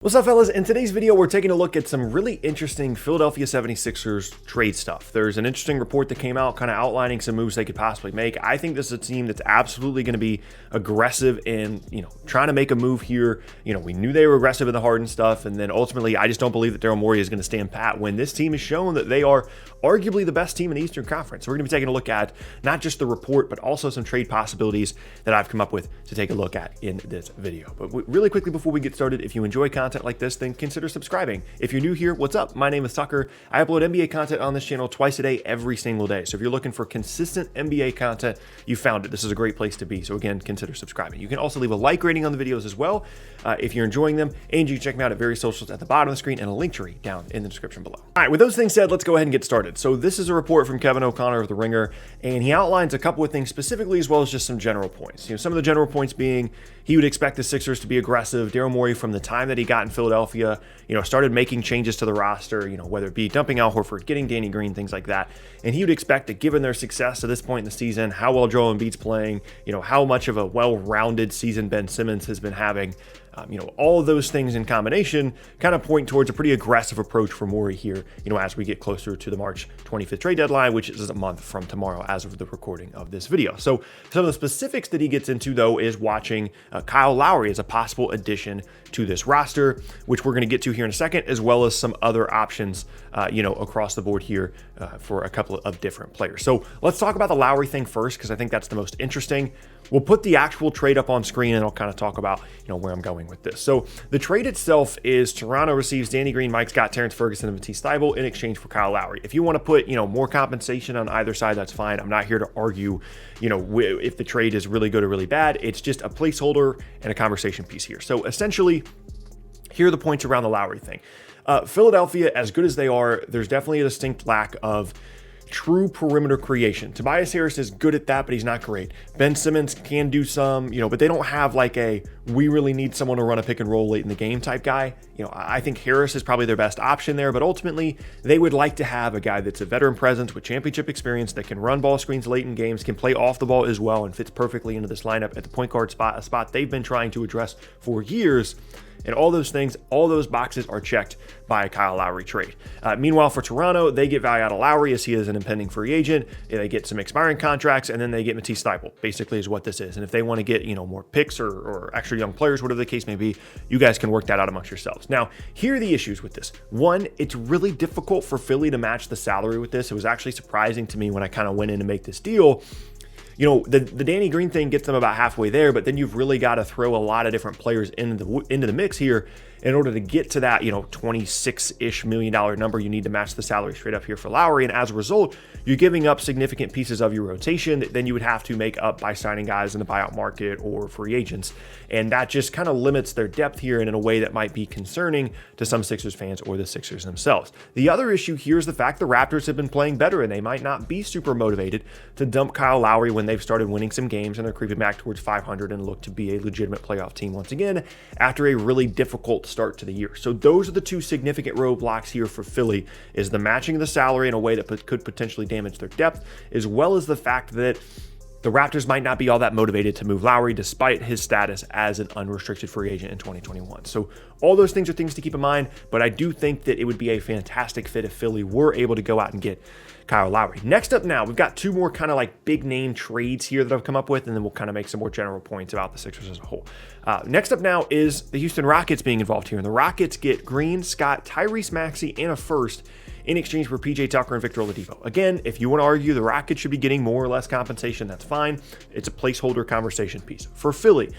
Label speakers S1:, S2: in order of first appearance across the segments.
S1: What's up, fellas? In today's video, we're taking a look at some really interesting Philadelphia 76ers trade stuff. There's an interesting report that came out kind of outlining some moves they could possibly make. I think this is a team that's absolutely going to be aggressive in, trying to make a move here. We knew they were aggressive in the Harden stuff, and then ultimately, I just don't believe that Daryl Morey is going to stand pat when this team has shown that they are arguably the best team in the Eastern Conference. So we're going to be taking a look at not just the report, but also some trade possibilities that I've come up with to take a look at in this video. But really quickly before we get started, if you enjoy content like this, then consider subscribing. If you're new here, what's up? My name is Tucker. I upload NBA content on this channel twice a day, every single day. So if you're looking for consistent NBA content, you found it. This is a great place to be. So again, consider subscribing. You can also leave a like rating on the videos as well if you're enjoying them, and you can check me out at various socials at the bottom of the screen and a link tree down in the description below. All right, with those things said, let's go ahead and get started. So this is a report from Kevin O'Connor of The Ringer, and he outlines a couple of things specifically as well as just some general points. Some of the general points being he would expect the Sixers to be aggressive. Daryl Morey, from the time that he got in Philadelphia, started making changes to the roster, whether it be dumping Al Horford, getting Danny Green, things like that. And he would expect that given their success to this point in the season, how well Joel Embiid's playing, how much of a well-rounded season Ben Simmons has been having, all of those things in combination kind of point towards a pretty aggressive approach for Morey here, as we get closer to the March 25th trade deadline, which is a month from tomorrow as of the recording of this video. So some of the specifics that he gets into, though, is watching Kyle Lowry as a possible addition to this roster, which we're going to get to here in a second, as well as some other options, across the board here for a couple of different players. So let's talk about the Lowry thing first, because I think that's the most interesting. We'll put the actual trade up on screen, and I'll kind of talk about, where I'm going with this. So the trade itself is Toronto receives Danny Green, Mike Scott, Terrence Ferguson, and Matisse Thybulle in exchange for Kyle Lowry. If you want to put, more compensation on either side, that's fine. I'm not here to argue, if the trade is really good or really bad. It's just a placeholder and a conversation piece here. So essentially, here are the points around the Lowry thing. Philadelphia, as good as they are, there's definitely a distinct lack of true perimeter creation. Tobias Harris is good at that, but he's not great. Ben Simmons can do some, but they don't have like we really need someone to run a pick and roll late in the game type guy. I think Harris is probably their best option there, but ultimately they would like to have a guy that's a veteran presence with championship experience that can run ball screens late in games, can play off the ball as well, and fits perfectly into this lineup at the point guard spot, a spot they've been trying to address for years. And all those things, all those boxes are checked by a Kyle Lowry trade. Meanwhile, for Toronto, they get value out of Lowry as he is an impending free agent. They get some expiring contracts, and then they get Matisse Thybulle, basically is what this is. And if they want to get, more picks or extra young players, whatever the case may be, you guys can work that out amongst yourselves. Now, here are the issues with this. One, it's really difficult for Philly to match the salary with this. It was actually surprising to me when I kind of went in to make this deal. The Danny Green thing gets them about halfway there, but then you've really got to throw a lot of different players into the mix here in order to get to that, $26-ish million number. You need to match the salary straight up here for Lowry. And as a result, you're giving up significant pieces of your rotation that then you would have to make up by signing guys in the buyout market or free agents. And that just kind of limits their depth here and in a way that might be concerning to some Sixers fans or the Sixers themselves. The other issue here is the fact the Raptors have been playing better, and they might not be super motivated to dump Kyle Lowry when they've started winning some games and they're creeping back towards 500 and look to be a legitimate playoff team once again after a really difficult start to the year. So those are the two significant roadblocks here for Philly, is the matching of the salary in a way that could potentially damage their depth, as well as the fact that the Raptors might not be all that motivated to move Lowry despite his status as an unrestricted free agent in 2021. So all those things are things to keep in mind, but I do think that it would be a fantastic fit if Philly were able to go out and get Kyle Lowry. Next up now, we've got two more kind of like big name trades here that I've come up with, and then we'll kind of make some more general points about the Sixers as a whole. Next up now is the Houston Rockets being involved here, and the Rockets get Green, Scott, Tyrese Maxey, and a first in exchange for PJ Tucker and Victor Oladipo. Again, if you want to argue the Rockets should be getting more or less compensation, that's fine. It's a placeholder conversation piece. For Philly,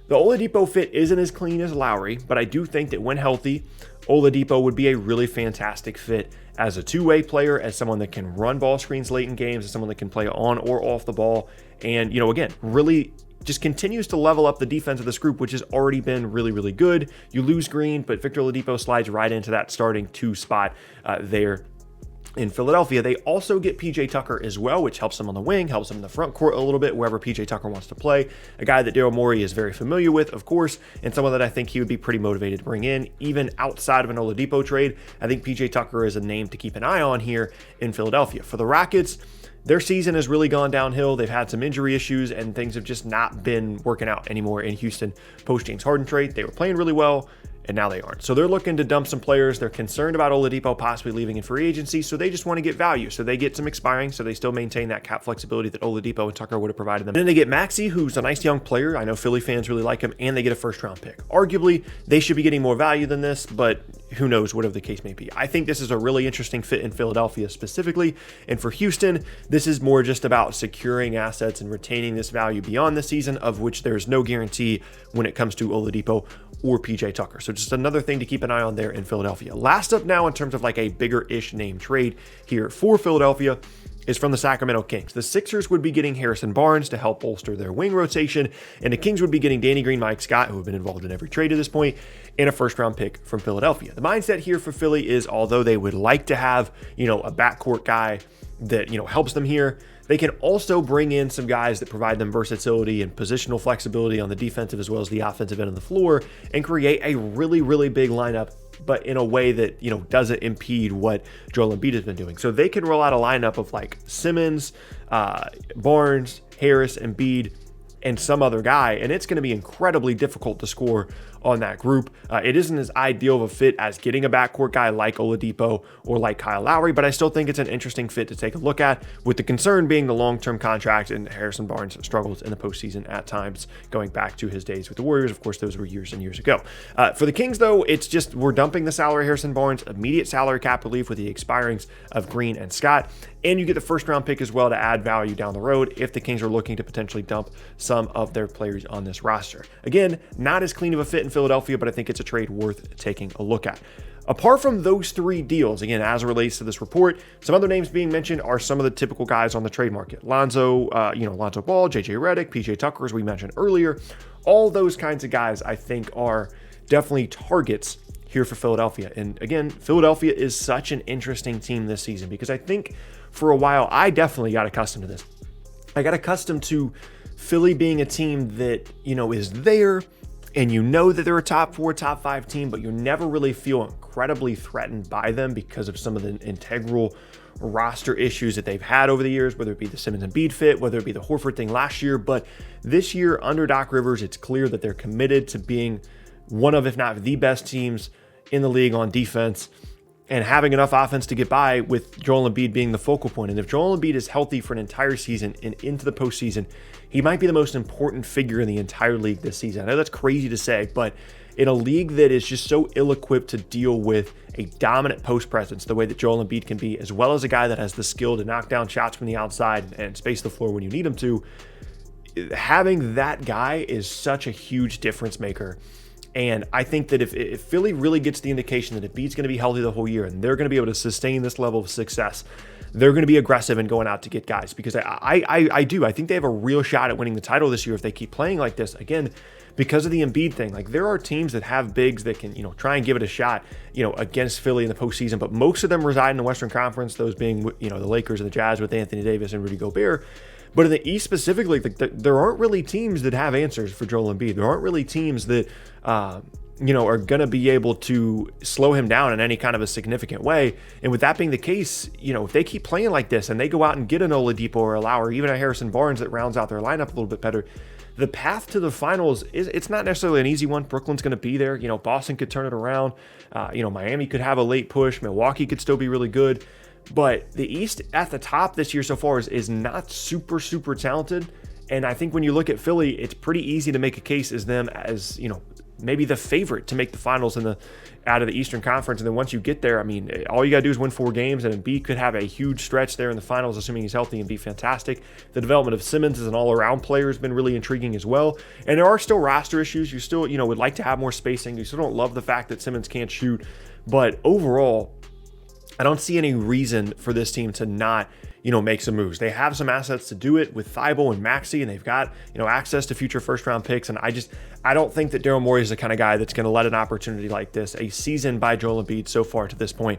S1: the Oladipo fit isn't as clean as Lowry, but I do think that when healthy, Oladipo would be a really fantastic fit as a two-way player, as someone that can run ball screens late in games, as someone that can play on or off the ball. And, again, really just continues to level up the defense of this group, which has already been really, really good. You lose Green, but Victor Oladipo slides right into that starting 2 spot there in Philadelphia. They also get PJ Tucker as well, which helps them on the wing, helps them in the front court a little bit, wherever PJ Tucker wants to play. A guy that Daryl Morey is very familiar with, of course, and someone that I think he would be pretty motivated to bring in, even outside of an Oladipo trade. I think PJ Tucker is a name to keep an eye on here in Philadelphia. For the Rockets, their season has really gone downhill. They've had some injury issues, and things have just not been working out anymore in Houston post James Harden trade. They were playing really well. and now they aren't. So they're looking to dump some players. They're concerned about Oladipo possibly leaving in free agency, so they just want to get value. So they get some expiring, so they still maintain that cap flexibility that Oladipo and Tucker would have provided them. And then they get Maxey, who's a nice young player. I know Philly fans really like him, and they get a first-round pick. Arguably, they should be getting more value than this, but who knows, whatever the case may be. I think this is a really interesting fit in Philadelphia specifically, and for Houston, this is more just about securing assets and retaining this value beyond the season, of which there's no guarantee when it comes to Oladipo or PJ Tucker. So just another thing to keep an eye on there in Philadelphia. Last up now in terms of like a bigger-ish name trade here for Philadelphia is from the Sacramento Kings. The Sixers would be getting Harrison Barnes to help bolster their wing rotation, and the Kings would be getting Danny Green, Mike Scott, who have been involved in every trade to this point, and a first-round pick from Philadelphia. The mindset here for Philly is, although they would like to have, a backcourt guy that, helps them here, they can also bring in some guys that provide them versatility and positional flexibility on the defensive as well as the offensive end of the floor and create a really, really big lineup, but in a way that, doesn't impede what Joel Embiid has been doing. So they can roll out a lineup of like Simmons, Barnes, Harris, Embiid, and some other guy, and it's going to be incredibly difficult to score on that group. It isn't as ideal of a fit as getting a backcourt guy like Oladipo or like Kyle Lowry, but I still think it's an interesting fit to take a look at, with the concern being the long-term contract, and Harrison Barnes struggles in the postseason at times, going back to his days with the Warriors. Of course, those were years and years ago. For the Kings, though, it's just we're dumping the salary Harrison Barnes, immediate salary cap relief with the expirings of Green and Scott, and you get the first-round pick as well to add value down the road if the Kings are looking to potentially dump some of their players on this roster. Again, not as clean of a fit in Philadelphia, but I think it's a trade worth taking a look at. Apart from those three deals, again, as it relates to this report, some other names being mentioned are some of the typical guys on the trade market. Lonzo Ball, JJ Redick, PJ Tucker, as we mentioned earlier. All those kinds of guys, I think, are definitely targets here for Philadelphia. And again, Philadelphia is such an interesting team this season, because I think for a while, I definitely got accustomed to this. I got accustomed to Philly being a team that, is there, and that they're a top 4, top 5 team, but you never really feel incredibly threatened by them because of some of the integral roster issues that they've had over the years, whether it be the Simmons and Embiid fit, whether it be the Horford thing last year. But this year, under Doc Rivers, it's clear that they're committed to being one of, if not the best teams in the league on defense, and having enough offense to get by, with Joel Embiid being the focal point. And if Joel Embiid is healthy for an entire season and into the postseason, he might be the most important figure in the entire league this season. I know that's crazy to say, but in a league that is just so ill-equipped to deal with a dominant post presence the way that Joel Embiid can be, as well as a guy that has the skill to knock down shots from the outside and space the floor when you need him to, having that guy is such a huge difference maker. And I think that if Philly really gets the indication that Embiid's going to be healthy the whole year and they're going to be able to sustain this level of success, they're going to be aggressive in going out to get guys, because I think they have a real shot at winning the title this year if they keep playing like this. Again, because of the Embiid thing, like there are teams that have bigs that can, try and give it a shot, against Philly in the postseason, but most of them reside in the Western Conference, those being, the Lakers and the Jazz with Anthony Davis and Rudy Gobert. But in the East specifically, there aren't really teams that have answers for Joel Embiid. There aren't really teams that, are going to be able to slow him down in any kind of a significant way. And with that being the case, if they keep playing like this and they go out and get an Oladipo or a Lowry, even a Harrison Barnes that rounds out their lineup a little bit better, the path to the finals it's not necessarily an easy one. Brooklyn's going to be there. Boston could turn it around. Miami could have a late push. Milwaukee could still be really good. But the East at the top this year so far is not super, super talented. And I think when you look at Philly, it's pretty easy to make a case as them as, maybe the favorite to make the finals out of the Eastern Conference. And then once you get there, all you got to do is win 4 games, and Embiid could have a huge stretch there in the finals, assuming he's healthy, and be fantastic. The development of Simmons as an all-around player has been really intriguing as well. And there are still roster issues. You still, would like to have more spacing. You still don't love the fact that Simmons can't shoot. But overall, I don't see any reason for this team to not, make some moves. They have some assets to do it with Thibault and Maxey, and they've got, access to future first-round picks. And I don't think that Daryl Morey is the kind of guy that's going to let an opportunity like this, a season by Joel Embiid so far to this point,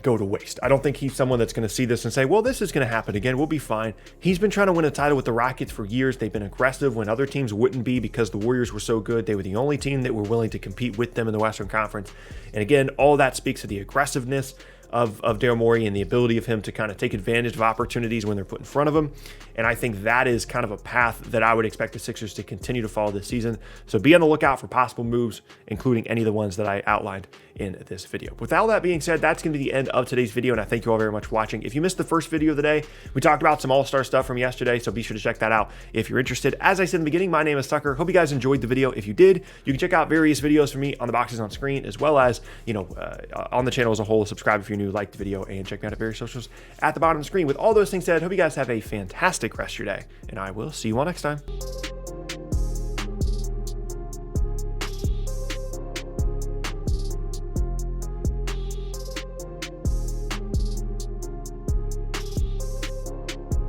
S1: go to waste. I don't think he's someone that's going to see this and say, well, this is going to happen again. We'll be fine. He's been trying to win a title with the Rockets for years. They've been aggressive when other teams wouldn't be, because the Warriors were so good. They were the only team that were willing to compete with them in the Western Conference. And again, all that speaks to the aggressiveness of Daryl Morey and the ability of him to kind of take advantage of opportunities when they're put in front of him. And I think that is kind of a path that I would expect the Sixers to continue to follow this season. So be on the lookout for possible moves, including any of the ones that I outlined in this video. With all that being said, that's going to be the end of today's video, and I thank you all very much for watching. If you missed the first video of the day, we talked about some all-star stuff from yesterday, so be sure to check that out if you're interested. As I said in the beginning, my name is Tucker. Hope you guys enjoyed the video. If you did, you can check out various videos from me on the boxes on screen, as well as, on the channel as a whole. Subscribe if you're new, like the video, and check me out at various socials at the bottom of the screen. With all those things said, hope you guys have a fantastic rest of your day, and I will see you all next time.